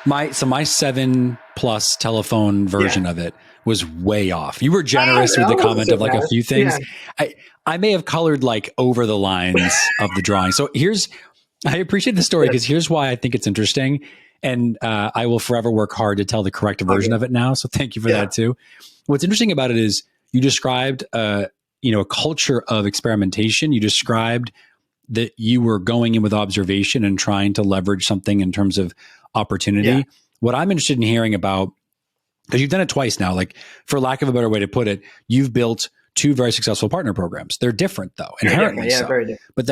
My 7+ telephone version of it was way off. You were generous with the comment of like a few things. Yeah. I may have colored like over the lines of the drawing. So I appreciate the story because here's why I think it's interesting. And I will forever work hard to tell the correct version of it now. So thank you for that too. What's interesting about it is you described, a culture of experimentation. You described that you were going in with observation and trying to leverage something in terms of opportunity. Yeah. What I'm interested in hearing about, because you've done it twice now, like for lack of a better way to put it, you've built two very successful partner programs. They're different though, inherently so. Very different. But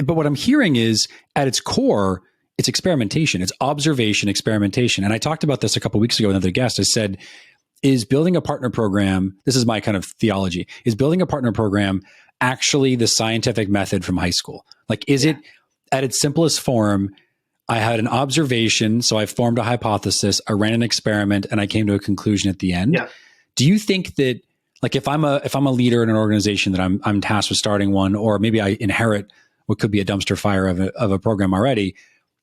but what I'm hearing is at its core, it's experimentation. It's observation, experimentation. And I talked about this a couple of weeks ago with another guest. I said, is building a partner program, this is my kind of theology, is building a partner program actually the scientific method from high school? Like, is it at its simplest form, I had an observation, so I formed a hypothesis, I ran an experiment, and I came to a conclusion at the end. Yeah. Do you think that, like, if I'm a leader in an organization that I'm tasked with starting one, or maybe I inherit what could be a dumpster fire of a program already,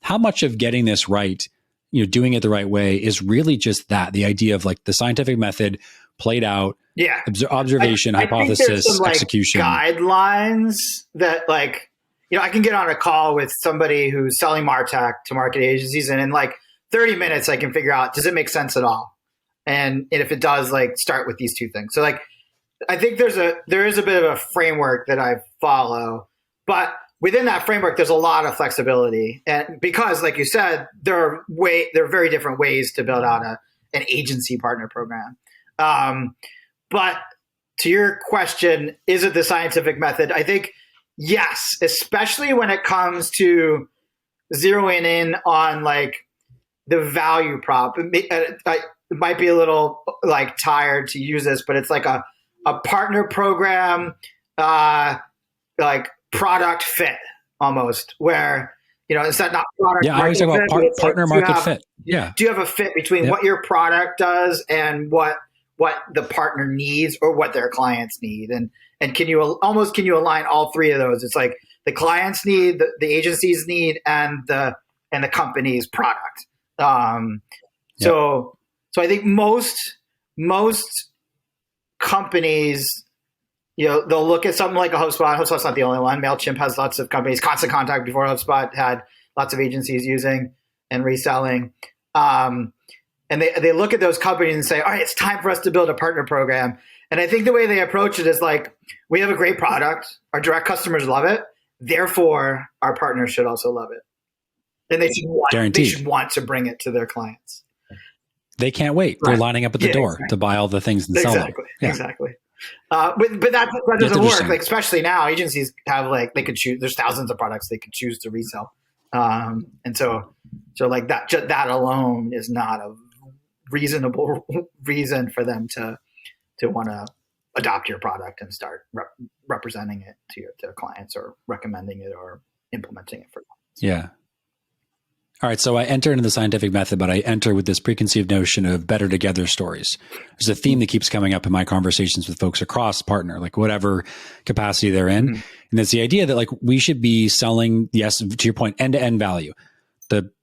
how much of getting this right, doing it the right way, is really just that, the idea of like the scientific method played out, observation, hypothesis, some, execution, guidelines that like. I can get on a call with somebody who's selling MarTech to marketing agencies, and in like 30 minutes, I can figure out, does it make sense at all? And if it does, like, start with these two things. So like, I think there is a bit of a framework that I follow, but within that framework, there's a lot of flexibility. And because, like you said, there are very different ways to build out an agency partner program. But to your question, is it the scientific method? I think, yes, especially when it comes to zeroing in on like the value prop. It might be a little like tired to use this, but it's like a partner program, like product fit almost, where, it's not product. Yeah, I always talk about partner market fit. Yeah. Do you have a fit between what your product does and what the partner needs or what their clients need? And can you align all three of those? It's like the clients need, the agencies need, and the company's product. So I think most companies, they'll look at something like a HubSpot. HubSpot's not the only one. MailChimp has lots of companies. Constant Contact before HubSpot had lots of agencies using and reselling. And they look at those companies and say, all right, it's time for us to build a partner program. And I think the way they approach it is like, we have a great product. Our direct customers love it. Therefore, our partners should also love it. And they should want to bring it to their clients. They can't wait. Right. They're lining up at the door to buy all the things and sell them. Exactly. But that doesn't work. Like, especially now, agencies have they could choose. There's thousands of products they could choose to resell. And so like that alone is not a reasonable reason for them to want to adopt your product and start representing it to their clients, or recommending it, or implementing it for them. Yeah. All right. So I enter into the scientific method, but I enter with this preconceived notion of better together stories. There's a theme that keeps coming up in my conversations with folks across partner, like whatever capacity they're in. Mm-hmm. And it's the idea that like we should be selling, yes, to your point, end-to-end value.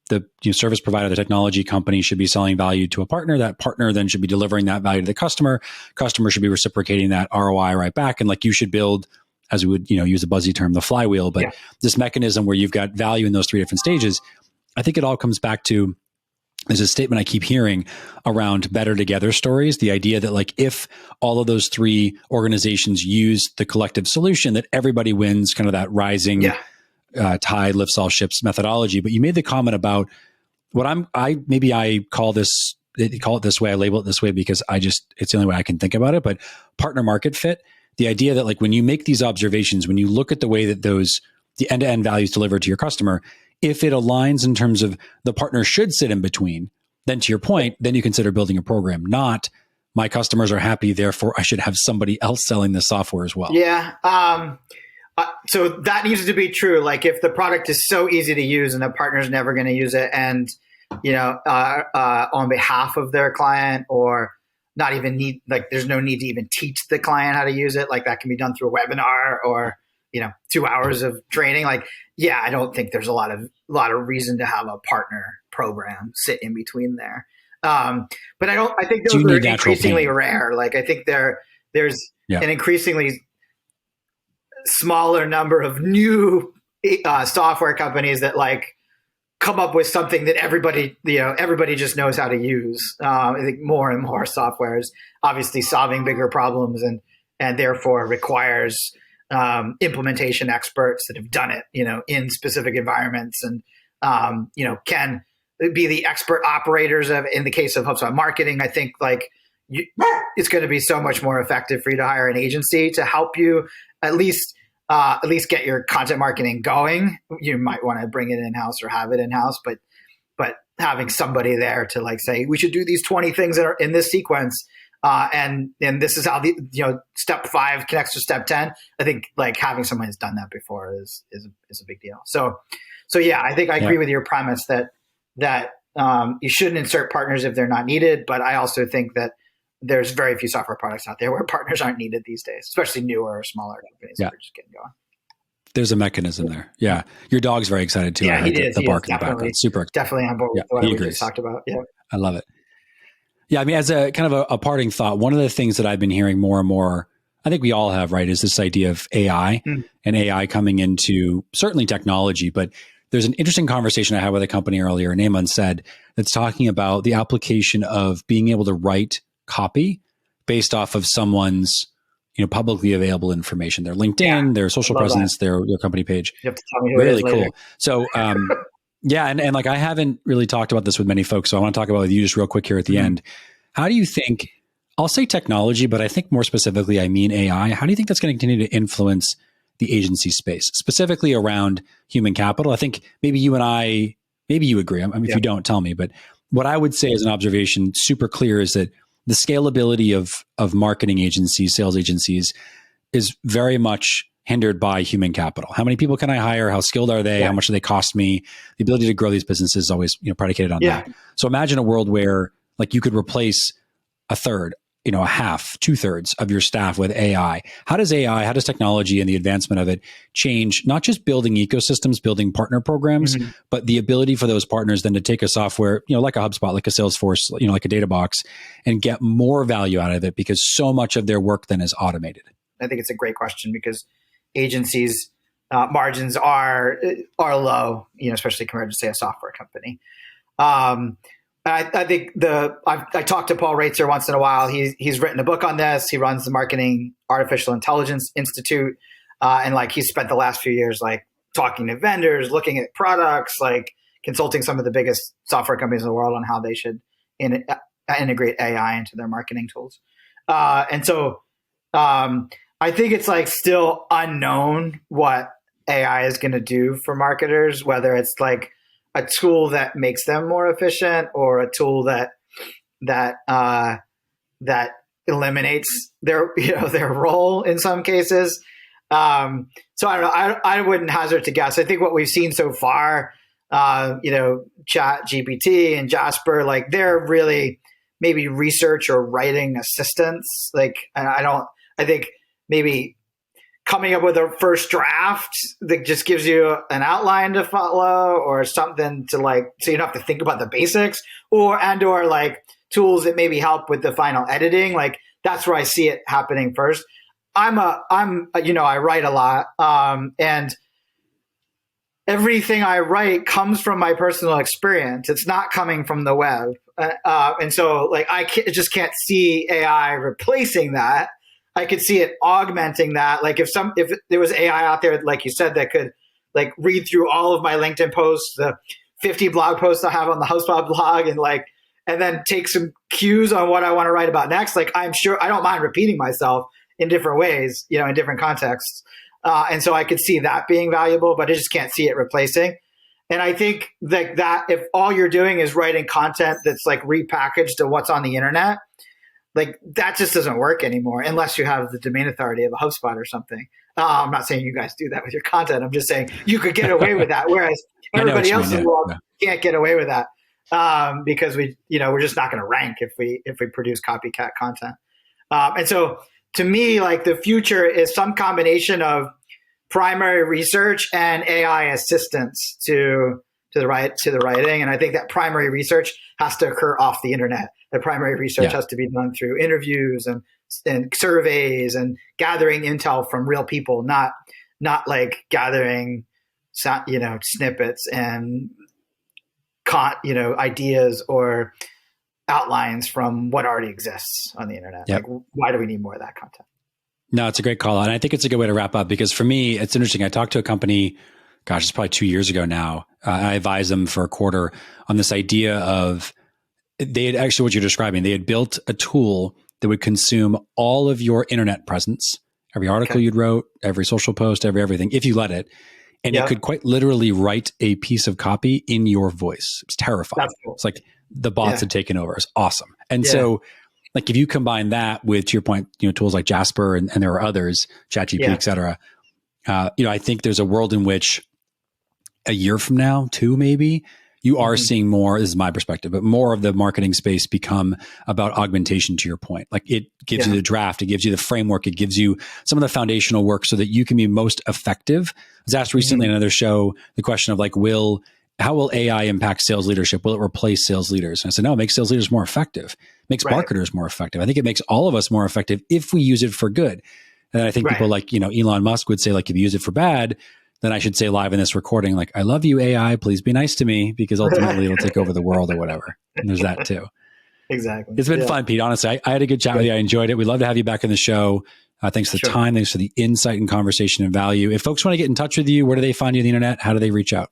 The service provider, the technology company should be selling value to a partner. That partner then should be delivering that value to the customer. Customer should be reciprocating that ROI right back. And like you should build, as we would, use a buzzy term, the flywheel, but this mechanism where you've got value in those three different stages. I think it all comes back to, there's a statement I keep hearing around better together stories. The idea that like, if all of those three organizations use the collective solution, that everybody wins, kind of that rising tide lifts all ships methodology. But you made the comment about what I call it this way, I label it this way because it's the only way I can think about it, but partner market fit. The idea that like when you make these observations, when you look at the way that the end-to-end value is delivered to your customer, if it aligns in terms of the partner should sit in between, then to your point, then you consider building a program, not my customers are happy, therefore I should have somebody else selling this software as well. Yeah. So that needs to be true. Like if the product is so easy to use and the partner's never going to use it, and on behalf of their client, or not even there's no need to even teach the client how to use it. Like that can be done through a webinar or 2 hours of training. Like, I don't think there's a lot of reason to have a partner program sit in between there. But I think those are increasingly rare. Like I think there's an increasingly smaller number of new software companies that like come up with something that everybody just knows how to use. I think more and more software is obviously solving bigger problems and therefore requires implementation experts that have done it, in specific environments and, can be the expert operators of, in the case of HubSpot marketing. I think like it's going to be so much more effective for you to hire an agency to help you at least get your content marketing going. You might want to bring it in-house or have it in-house, but having somebody there to like say, we should do these 20 things that are in this sequence. And this is how the, step 5 connects to step 10. I think like having someone who's done that before is a big deal. So yeah, I think I agree with your premise that you shouldn't insert partners if they're not needed. But I also think that there's very few software products out there where partners aren't needed these days, especially newer or smaller companies that are just getting going. There's a mechanism there. Yeah. Your dog's very excited too. Yeah, he is. The bark in the background. Super excited. Definitely on board with what we just talked about. Yeah. I love it. Yeah. I mean, as a kind of a parting thought, one of the things that I've been hearing more and more, I think we all have, right, is this idea of AI and AI coming into certainly technology. But there's an interesting conversation I had with a company earlier, name unsaid, that's talking about the application of being able to write copy based off of someone's publicly available information, their LinkedIn, their social presence, their company page. You have to tell me who really it is cool. later. So and like I haven't really talked about this with many folks, so I want to talk about it with you just real quick here at the end. How do you think, I'll say technology, but I think more specifically I mean AI, how do you think that's going to continue to influence the agency space, specifically around human capital? I think maybe you and I, maybe you agree. I mean, if you don't, tell me. But what I would say as an observation, super clear, is that the scalability of marketing agencies, sales agencies, is very much hindered by human capital. How many people can I hire? How skilled are they? How much do they cost me? The ability to grow these businesses is always predicated on that. So imagine a world where like you could replace a third, a half, 2/3 of your staff with AI. How does technology and the advancement of it change not just building ecosystems, building partner programs, but the ability for those partners then to take a software, like a HubSpot, like a Salesforce, like a DataBox, and get more value out of it because so much of their work then is automated? I think it's a great question because agencies' margins are low, especially compared to say a software company. I think I talk to Paul Reitzer once in a while. He's written a book on this. He runs the Marketing Artificial Intelligence Institute. And like he's spent the last few years like talking to vendors, looking at products, like consulting some of the biggest software companies in the world on how they should integrate AI into their marketing tools. And so I think it's like still unknown what AI is going to do for marketers, whether it's like a tool that makes them more efficient or a tool that eliminates their role in some cases. So I don't know. I wouldn't hazard to guess. I think what we've seen so far, Chat GPT and Jasper, like they're really maybe research or writing assistants. Like I think maybe coming up with a first draft that just gives you an outline to follow or something to like, so you don't have to think about the basics or like tools that maybe help with the final editing. Like that's where I see it happening first. I write a lot. And everything I write comes from my personal experience. It's not coming from the web. And so like, just can't see AI replacing that. I could see it augmenting that. Like if there was AI out there, like you said, that could like read through all of my LinkedIn posts, the 50 blog posts I have on the HubSpot blog and then take some cues on what I want to write about next. Like I'm sure I don't mind repeating myself in different ways, in different contexts. And so I could see that being valuable, but I just can't see it replacing. And I think that if all you're doing is writing content that's like repackaged to what's on the internet, like that just doesn't work anymore unless you have the domain authority of a HubSpot or something. I'm not saying you guys do that with your content. I'm just saying you could get away with that. Whereas everybody else in the world can't get away with that because we're just not going to rank if we produce copycat content. And so to me, like the future is some combination of primary research and AI assistance to to the writing. And I think that primary research has to occur off the internet. The primary research has to be done through interviews and surveys and gathering intel from real people, not like gathering, snippets and ideas or outlines from what already exists on the internet. Yep. Like, why do we need more of that content? No, it's a great call. And I think it's a good way to wrap up, because for me, it's interesting. I talked to a company, gosh, it's probably 2 years ago now. I advised them for a quarter on this idea of, they had actually, what you're describing, they had built a tool that would consume all of your internet presence, every article you'd wrote, every social post, everything, if you let it. And it could quite literally write a piece of copy in your voice. It's terrifying. Cool. It's like the bots had taken over. It's awesome. And so, like, if you combine that with, to your point, tools like Jasper and there are others, ChatGPT, et cetera, I think there's a world in which a year from now, 2 maybe, you are seeing more, this is my perspective, but more of the marketing space become about augmentation, to your point. Like, it gives you the draft, it gives you the framework, it gives you some of the foundational work so that you can be most effective. I was asked recently in another show, the question of like, how will AI impact sales leadership? Will it replace sales leaders? And I said, no, it makes sales leaders more effective. It makes marketers more effective. I think it makes all of us more effective if we use it for good. And I think people like, Elon Musk would say, like, if you use it for bad, then I should say live in this recording, like, I love you, AI, please be nice to me, because ultimately it'll take over the world or whatever. And there's that too. Exactly. It's been fun, Pete. Honestly, I had a good chat with you. I enjoyed it. We'd love to have you back on the show. Thanks for the time. Thanks for the insight and conversation and value. If folks want to get in touch with you, where do they find you on the internet? How do they reach out?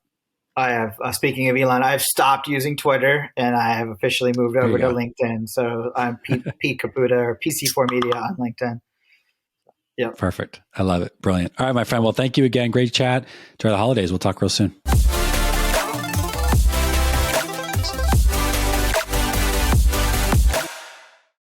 I have, speaking of Elon, I've stopped using Twitter and I have officially moved over to LinkedIn. So I'm Pete Caputa, or PC4 Media on LinkedIn. Yep. Perfect. I love it. Brilliant. All right, my friend. Well, thank you again. Great chat. Enjoy the holidays. We'll talk real soon.